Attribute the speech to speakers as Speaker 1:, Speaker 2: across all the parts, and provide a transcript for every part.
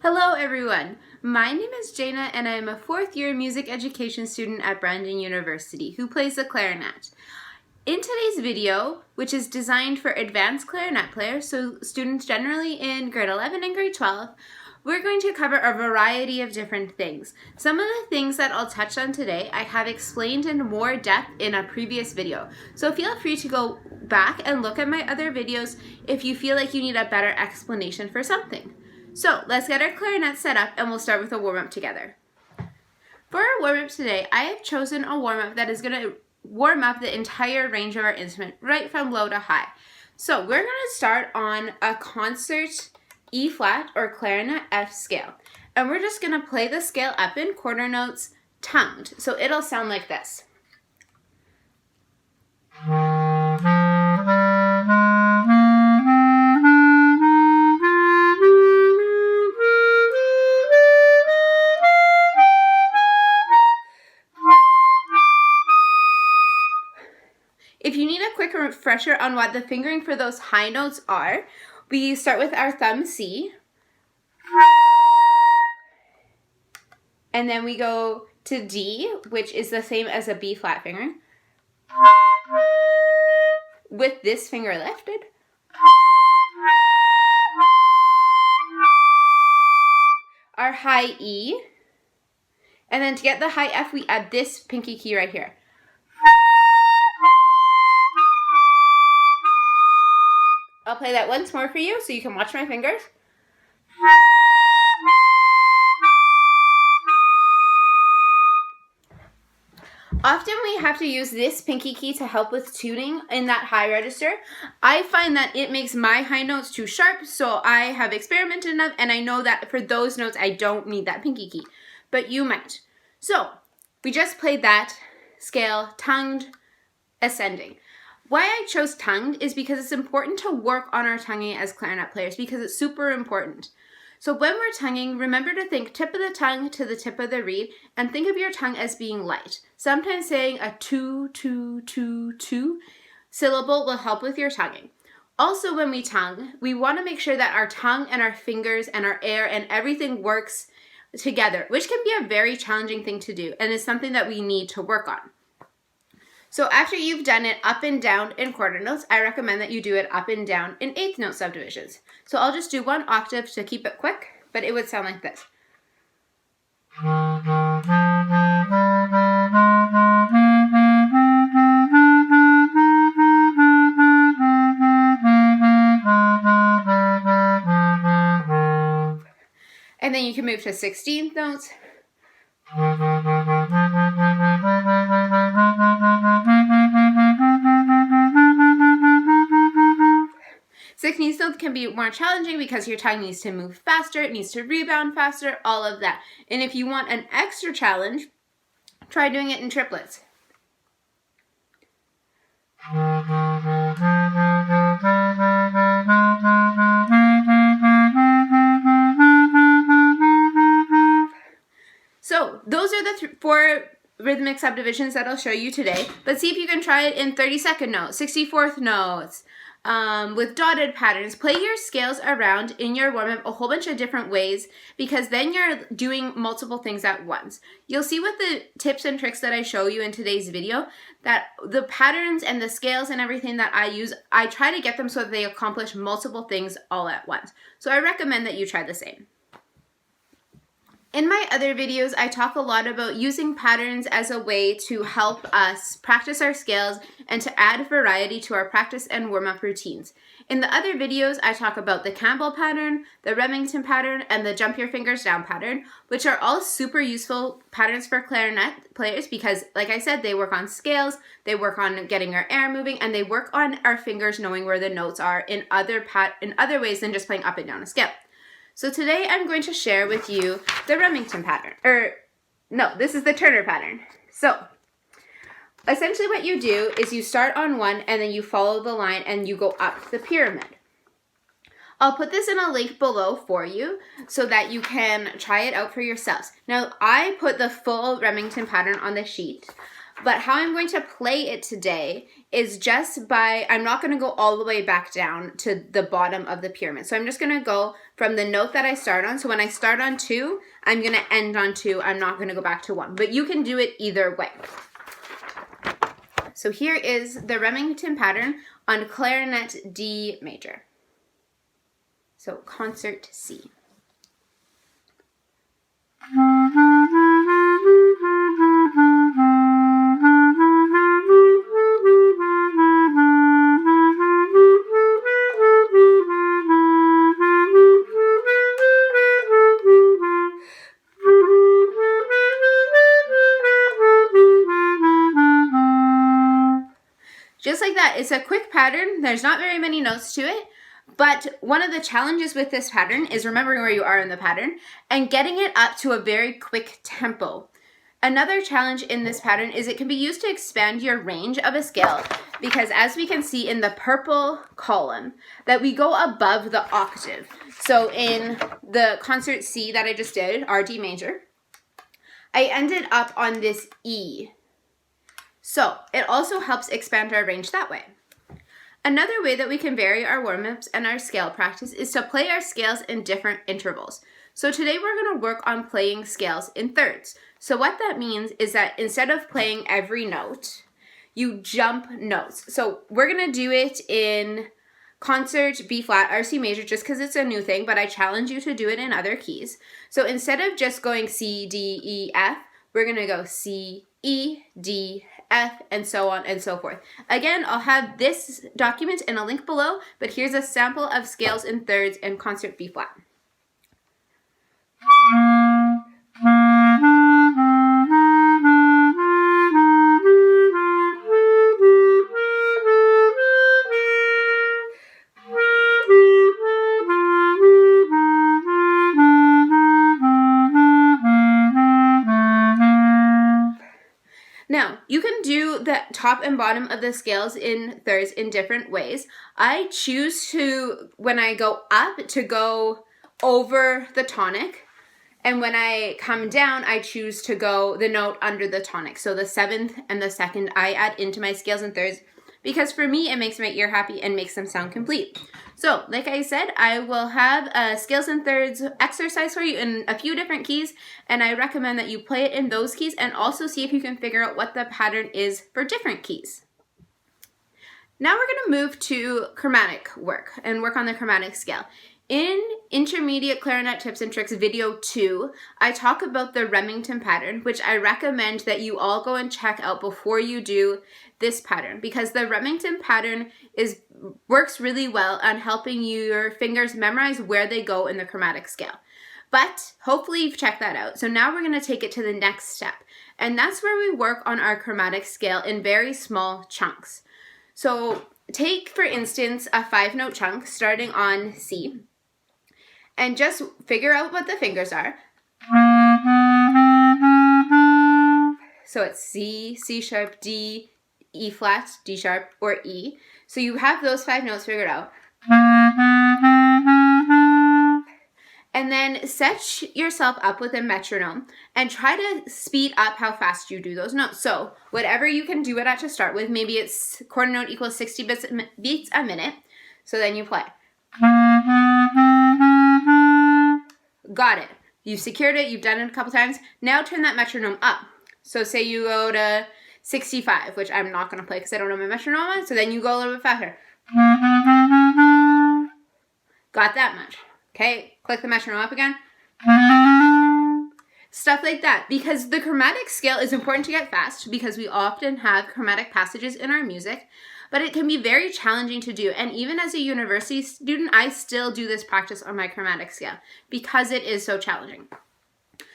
Speaker 1: Hello everyone, my name is Jaina and I am a fourth year music education student at Brandon University who plays the clarinet. In today's video, which is designed for advanced clarinet players, so students generally in grade 11 and grade 12, we're going to cover a variety of different things. Some of the things that I'll touch on today I have explained in more depth in a previous video. So feel free to go back and look at my other videos if you feel like you need a better explanation for something. So let's get our clarinet set up and we'll start with a warm-up together. For our warm-up today, I have chosen a warm-up that is going to warm up the entire range of our instrument, right from low to high. So we're going to start on a concert E flat or clarinet F scale. And we're just going to play the scale up in quarter notes, tongued. So it'll sound like this. If you need a quick refresher on what the fingering for those high notes are, we start with our thumb C, and then we go to D, which is the same as a B flat fingering, with this finger lifted. Our high E, and then to get the high F, we add this pinky key right here. I'll play that once more for you so you can watch my fingers. Often we have to use this pinky key to help with tuning in that high register. I find that it makes my high notes too sharp, so I have experimented enough and I know that for those notes I don't need that pinky key, but you might. So we just played that scale tongued ascending. Why I chose tongued is because it's important to work on our tonguing as clarinet players because it's super important. So when we're tonguing, remember to think tip of the tongue to the tip of the reed and think of your tongue as being light. Sometimes saying a two, two, two, two syllable will help with your tonguing. Also when we tongue, we want to make sure that our tongue and our fingers and our air and everything works together, which can be a very challenging thing to do and is something that we need to work on. So after you've done it up and down in quarter notes, I recommend that you do it up and down in eighth note subdivisions. So I'll just do one octave to keep it quick, but it would sound like this. And then you can move to 16th notes. 16th notes can be more challenging because your tongue needs to move faster, it needs to rebound faster, all of that. And if you want an extra challenge, try doing it in triplets. So those are the four rhythmic subdivisions that I'll show you today. But see if you can try it in 32nd notes, 64th notes, with dotted patterns. Play your scales around in your warm-up a whole bunch of different ways because then you're doing multiple things at once. You'll see with the tips and tricks that I show you in today's video that the patterns and the scales and everything that I use, I try to get them so that they accomplish multiple things all at once. So I recommend that you try the same. In my other videos, I talk a lot about using patterns as a way to help us practice our scales and to add variety to our practice and warm-up routines. In the other videos, I talk about the Campbell pattern, the Remington pattern, and the jump your fingers down pattern, which are all super useful patterns for clarinet players because, like I said, they work on scales, they work on getting our air moving, and they work on our fingers knowing where the notes are in other ways than just playing up and down a scale. So today I'm going to share with you the Remington pattern, this is the Turner pattern. So essentially what you do is you start on one and then you follow the line and you go up the pyramid. I'll put this in a link below for you so that you can try it out for yourselves. Now I put the full Remington pattern on the sheet, But how I'm going to play it today is just by, I'm not going to go all the way back down to the bottom of the pyramid. So I'm just going to go from the note that I start on. So when I start on 2, I'm going to end on 2. I'm not going to go back to 1. But you can do it either way. So here is the Remington pattern on clarinet D major. So concert C. Just like that, it's a quick pattern. There's not very many notes to it, but one of the challenges with this pattern is remembering where you are in the pattern and getting it up to a very quick tempo. Another challenge in this pattern is it can be used to expand your range of a scale, because as we can see in the purple column, that we go above the octave. So in the concert C that I just did, our D major, I ended up on this E. So it also helps expand our range that way. Another way that we can vary our warm-ups and our scale practice is to play our scales in different intervals. So today we're going to work on playing scales in thirds. So what that means is that instead of playing every note, you jump notes. So we're going to do it in concert B flat or C major just because it's a new thing, but I challenge you to do it in other keys. So instead of just going C, D, E, F, we're going to go C, E, D, F, and so on and so forth. Again, I'll have this document in a link below, but here's a sample of scales in thirds in concert B flat. Now, you can do the top and bottom of the scales in thirds in different ways. I choose to, when I go up, to go over the tonic. And when I come down, I choose to go the note under the tonic. So the 7th and the 2nd I add into my scales in thirds, because for me, it makes my ear happy and makes them sound complete. So, like I said, I will have a scales in thirds exercise for you in a few different keys, and I recommend that you play it in those keys and also see if you can figure out what the pattern is for different keys. Now we're going to move to chromatic work and work on the chromatic scale. In Intermediate Clarinet Tips and Tricks video 2, I talk about the Remington pattern, which I recommend that you all go and check out before you do this pattern, because the Remington pattern works really well on helping your fingers memorize where they go in the chromatic scale. But hopefully you've checked that out. So now we're going to take it to the next step, and that's where we work on our chromatic scale in very small chunks. So take, for instance, a 5-note chunk starting on C, and just figure out what the fingers are. So it's C, C sharp, D, E flat, D sharp, or E. So you have those 5 notes figured out. And then set yourself up with a metronome and try to speed up how fast you do those notes. So whatever you can do it at to start with, maybe it's quarter note equals 60 beats a minute. So then you play. Got it. You've secured it. You've done it a couple times. Now turn that metronome up. So say you go to 65, which I'm not going to play because I don't know my metronome. So then you go a little bit faster. Got that much. Okay, click the metronome up again. Stuff like that. Because the chromatic scale is important to get fast because we often have chromatic passages in our music, but it can be very challenging to do. And even as a university student, I still do this practice on my chromatic scale because it is so challenging.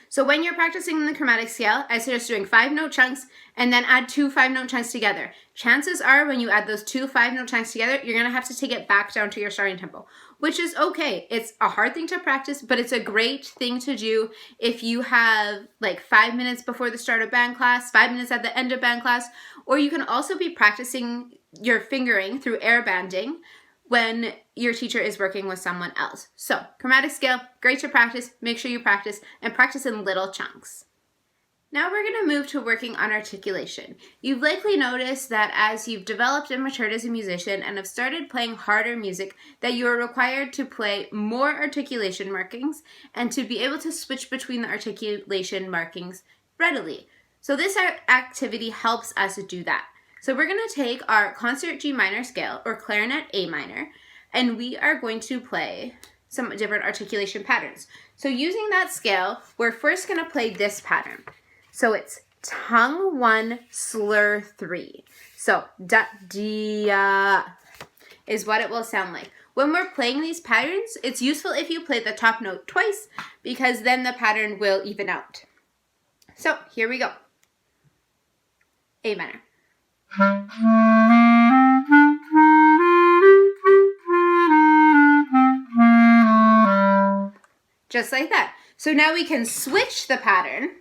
Speaker 1: So when you're practicing the chromatic scale, I suggest doing 5-note chunks and then add 2 5-note chunks together. Chances are when you add those 2 5-note chunks together, you're going to have to take it back down to your starting tempo, which is okay. It's a hard thing to practice, but it's a great thing to do if you have like 5 minutes before the start of band class, 5 minutes at the end of band class, or you can also be practicing your fingering through air banding when your teacher is working with someone else. So, chromatic scale, great to practice. Make sure you practice and practice in little chunks. Now we're going to move to working on articulation. You've likely noticed that as you've developed and matured as a musician and have started playing harder music, that you are required to play more articulation markings and to be able to switch between the articulation markings readily. So this activity helps us do that. So we're going to take our concert G minor scale or clarinet A minor, and we are going to play some different articulation patterns. So using that scale, we're first going to play this pattern. So it's tongue 1, slur 3. So da dia is what it will sound like. When we're playing these patterns, it's useful if you play the top note twice because then the pattern will even out. So here we go. A minor. Just like that. So now we can switch the pattern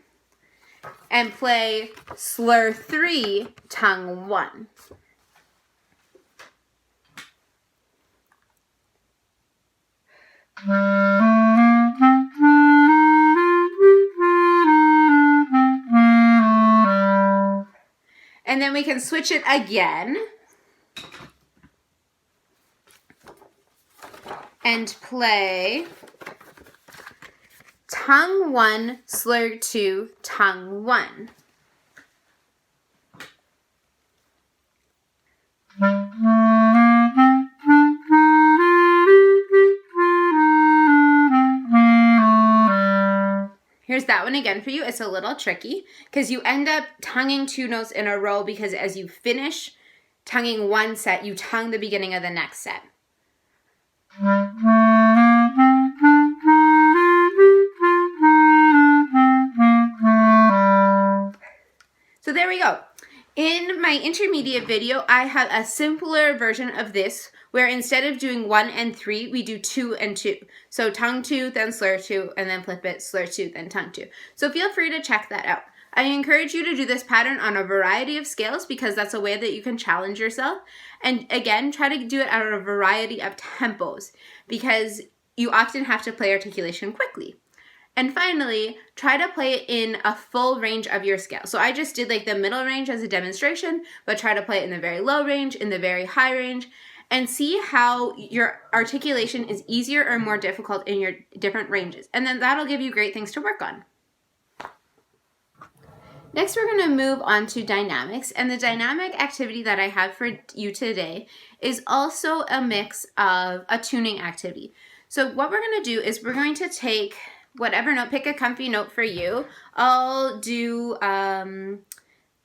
Speaker 1: and play slur 3, tongue 1. And then we can switch it again and play tongue 1, slur 2, tongue 1. Here's that one again for you. It's a little tricky because you end up tonguing 2 notes in a row because as you finish tonguing one set, you tongue the beginning of the next set. So there we go. In my intermediate video, I have a simpler version of this where instead of doing 1 and 3, we do 2 and 2. So tongue 2, then slur 2, and then flip it, slur 2, then tongue 2. So feel free to check that out. I encourage you to do this pattern on a variety of scales because that's a way that you can challenge yourself. And again, try to do it at a variety of tempos because you often have to play articulation quickly. And finally, try to play it in a full range of your scale. So I just did like the middle range as a demonstration, but try to play it in the very low range, in the very high range, and see how your articulation is easier or more difficult in your different ranges. And then that'll give you great things to work on. Next, we're going to move on to dynamics. And the dynamic activity that I have for you today is also a mix of a tuning activity. So what we're going to do is we're going to take whatever note, pick a comfy note for you. I'll do a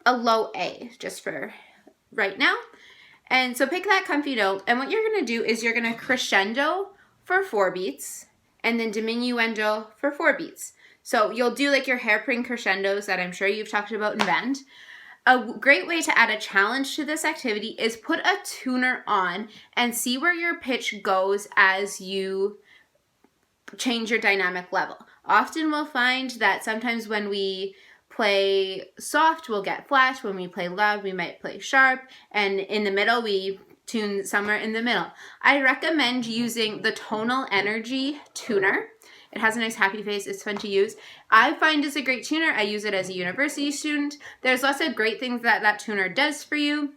Speaker 1: low A just for right now. And so pick that comfy note. And what you're going to do is you're going to crescendo for 4 beats and then diminuendo for 4 beats. So you'll do like your hairpin crescendos that I'm sure you've talked about in band. A great way to add a challenge to this activity is put a tuner on and see where your pitch goes as you change your dynamic level. Often we'll find that sometimes when we play soft, we'll get flat. When we play loud, we might play sharp. And in the middle, we tune somewhere in the middle. I recommend using the tonal energy tuner. It has a nice happy face. It's fun to use. I find it's a great tuner. I use it as a university student. There's lots of great things that that tuner does for you.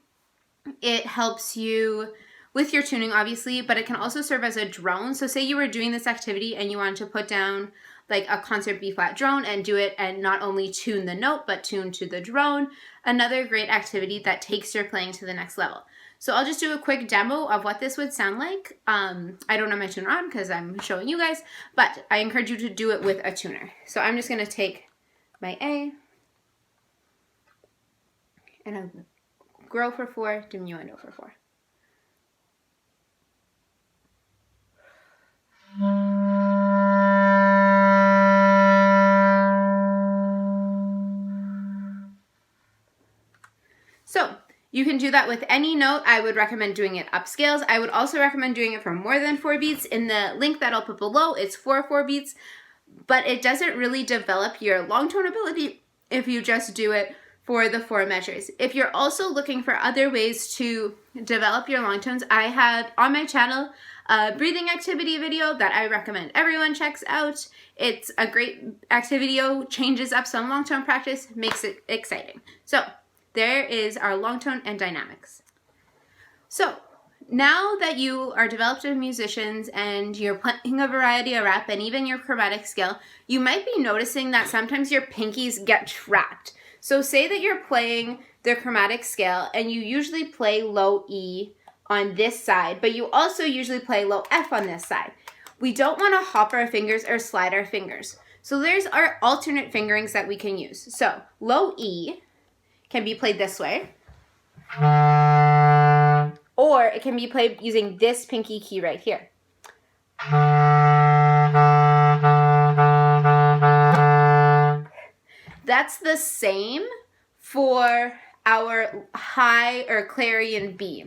Speaker 1: It helps you with your tuning, obviously, but it can also serve as a drone. So say you were doing this activity and you wanted to put down like a concert B-flat drone and do it and not only tune the note, but tune to the drone. Another great activity that takes your playing to the next level. So I'll just do a quick demo of what this would sound like. I don't have my tuner on because I'm showing you guys, but I encourage you to do it with a tuner. So I'm just gonna take my A and I'll grow for 4, diminuendo for 4. So you can do that with any note. I would recommend doing it upscales. I would also recommend doing it for more than 4 beats. In the link that I'll put below, it's for 4 beats, but it doesn't really develop your long tone ability if you just do it for the 4 measures. If you're also looking for other ways to develop your long tones, I have on my channel breathing activity video that I recommend everyone checks out. It's a great activity, changes up some long tone practice, makes it exciting. So there is our long tone and dynamics. So now that you are developed as musicians and you're playing a variety of rep and even your chromatic scale, you might be noticing that sometimes your pinkies get trapped. So say that you're playing the chromatic scale and you usually play low E on this side, but you also usually play low F on this side. We don't want to hop our fingers or slide our fingers. So there's our alternate fingerings that we can use. So low E can be played this way, or it can be played using this pinky key right here. That's the same for our high or clarion B.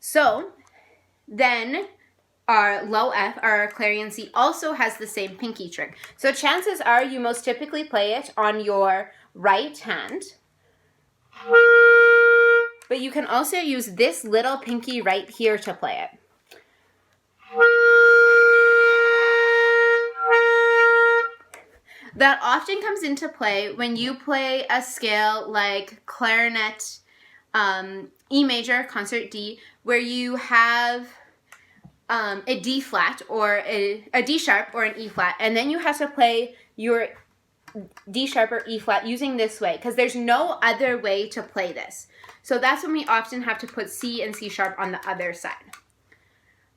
Speaker 1: So then our low F, our clarion C, also has the same pinky trick. So chances are you most typically play it on your right hand. But you can also use this little pinky right here to play it. That often comes into play when you play a scale like clarinet, E major, concert D, where you have a D flat or a D sharp or an E flat, and then you have to play your D sharp or E flat using this way, because there's no other way to play this. So that's when we often have to put C and C sharp on the other side.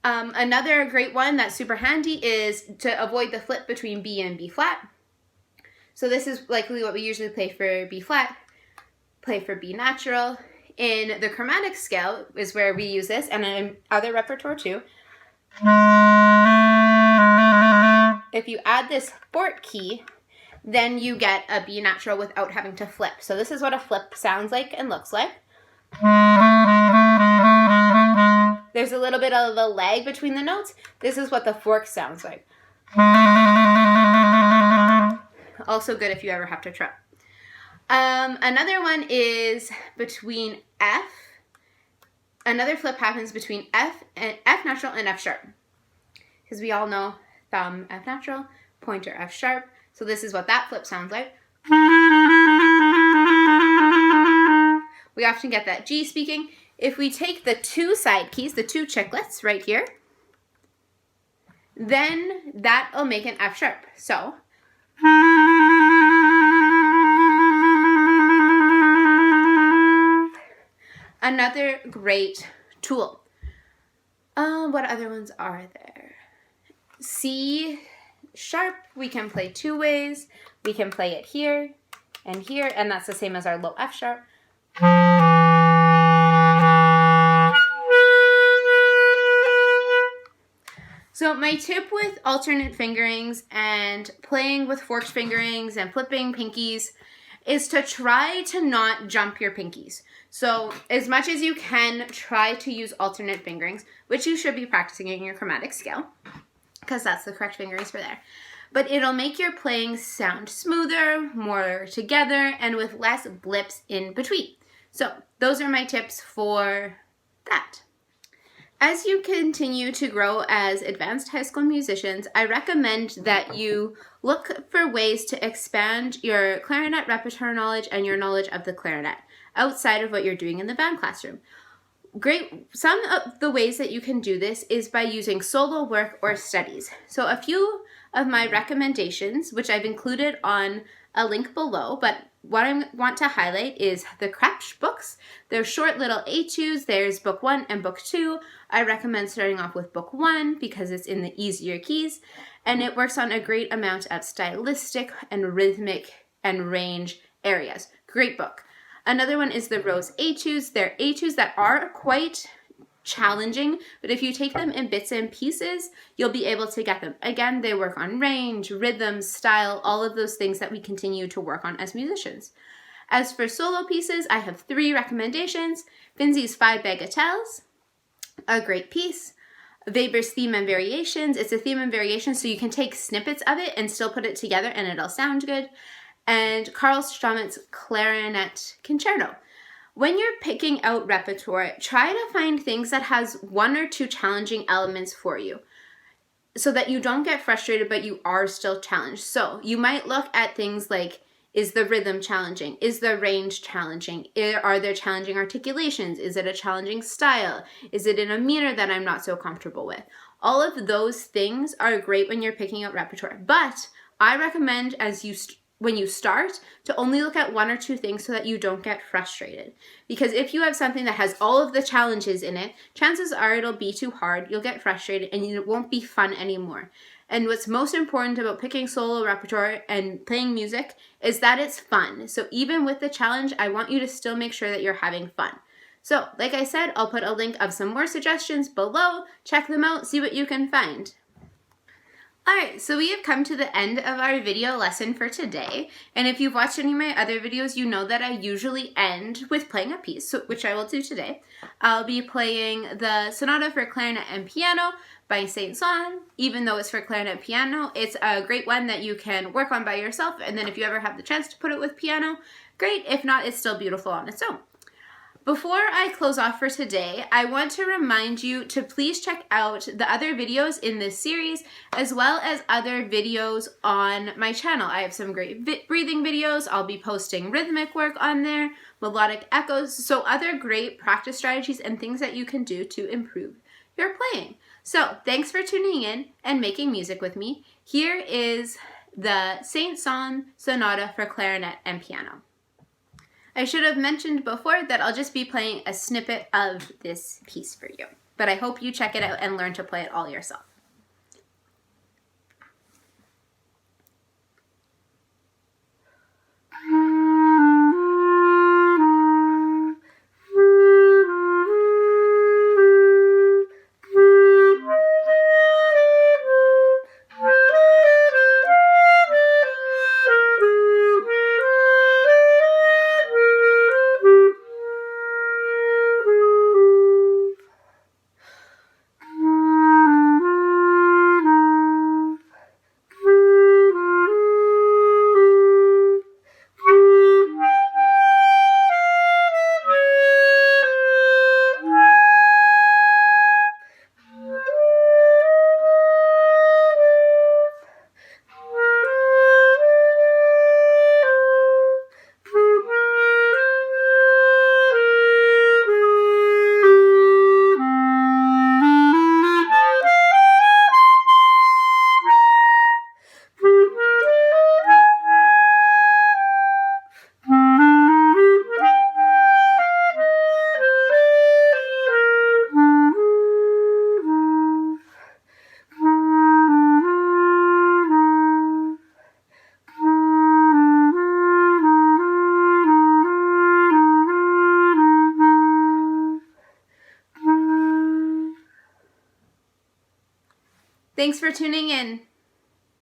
Speaker 1: Another great one that's super handy is to avoid the flip between B and B flat. So this is likely what we usually play for B flat, play for B natural. In the chromatic scale is where we use this, and in other repertoire too. If you add this fourth key, then you get a B natural without having to flip. So this is what a flip sounds like and looks like. There's a little bit of a lag between the notes. This is what the fork sounds like. Also good if you ever have to trip. Another one is between F. Another flip happens between F natural and F sharp. Because we all know thumb F natural, pointer F sharp. So this is what that flip sounds like. We often get that G speaking. If we take the two side keys, the two chiclets right here, then that'll make an F sharp. So another great tool. What other ones are there? C sharp, we can play two ways. We can play it here, and that's the same as our low F sharp. So my tip with alternate fingerings and playing with forked fingerings and flipping pinkies is to try to not jump your pinkies. So as much as you can, try to use alternate fingerings, which you should be practicing in your chromatic scale, because that's the correct fingerings for there. But it'll make your playing sound smoother, more together, and with less blips in between. So those are my tips for that. As you continue to grow as advanced high school musicians, I recommend that you look for ways to expand your clarinet repertoire knowledge and your knowledge of the clarinet outside of what you're doing in the band classroom. Some of the ways that you can do this is by using solo work or studies. So a few of my recommendations, which I've included on a link below, but what I want to highlight is the Kretsch books. They're short little etudes. There's book 1 and book 2. I recommend starting off with book 1 because it's in the easier keys, and it works on a great amount of stylistic and rhythmic and range areas. Great book. Another one is the Rose etudes. They're etudes that are quite challenging, but if you take them in bits and pieces, you'll be able to get them. Again, they work on range, rhythm, style, all of those things that we continue to work on as musicians. As for solo pieces, I have 3 recommendations. Finzi's 5 Bagatelles, a great piece. Weber's Theme and Variations. It's a theme and variation, so you can take snippets of it and still put it together and it'll sound good. And Carl Stammett's Clarinet Concerto. When you're picking out repertoire, try to find things that has one or two challenging elements for you so that you don't get frustrated, but you are still challenged. So you might look at things like, is the rhythm challenging? Is the range challenging? Are there challenging articulations? Is it a challenging style? Is it in a meter that I'm not so comfortable with? All of those things are great when you're picking out repertoire. But I recommend when you start to only look at one or two things so that you don't get frustrated. Because if you have something that has all of the challenges in it, chances are it'll be too hard, you'll get frustrated, and it won't be fun anymore. And what's most important about picking solo repertoire and playing music is that it's fun. So even with the challenge, I want you to still make sure that you're having fun. So, like I said, I'll put a link of some more suggestions below. Check them out, see what you can find. Alright, so we have come to the end of our video lesson for today, and if you've watched any of my other videos, you know that I usually end with playing a piece, which I will do today. I'll be playing the Sonata for Clarinet and Piano by Saint-Saëns. Even though it's for clarinet and piano, it's a great one that you can work on by yourself, and then if you ever have the chance to put it with piano, great. If not, it's still beautiful on its own. Before I close off for today, I want to remind you to please check out the other videos in this series, as well as other videos on my channel. I have some great breathing videos. I'll be posting rhythmic work on there, melodic echoes, so other great practice strategies and things that you can do to improve your playing. So thanks for tuning in and making music with me. Here is the Saint-Saëns Sonata for Clarinet and Piano. I should have mentioned before that I'll just be playing a snippet of this piece for you, but I hope you check it out and learn to play it all yourself. Thanks for tuning in.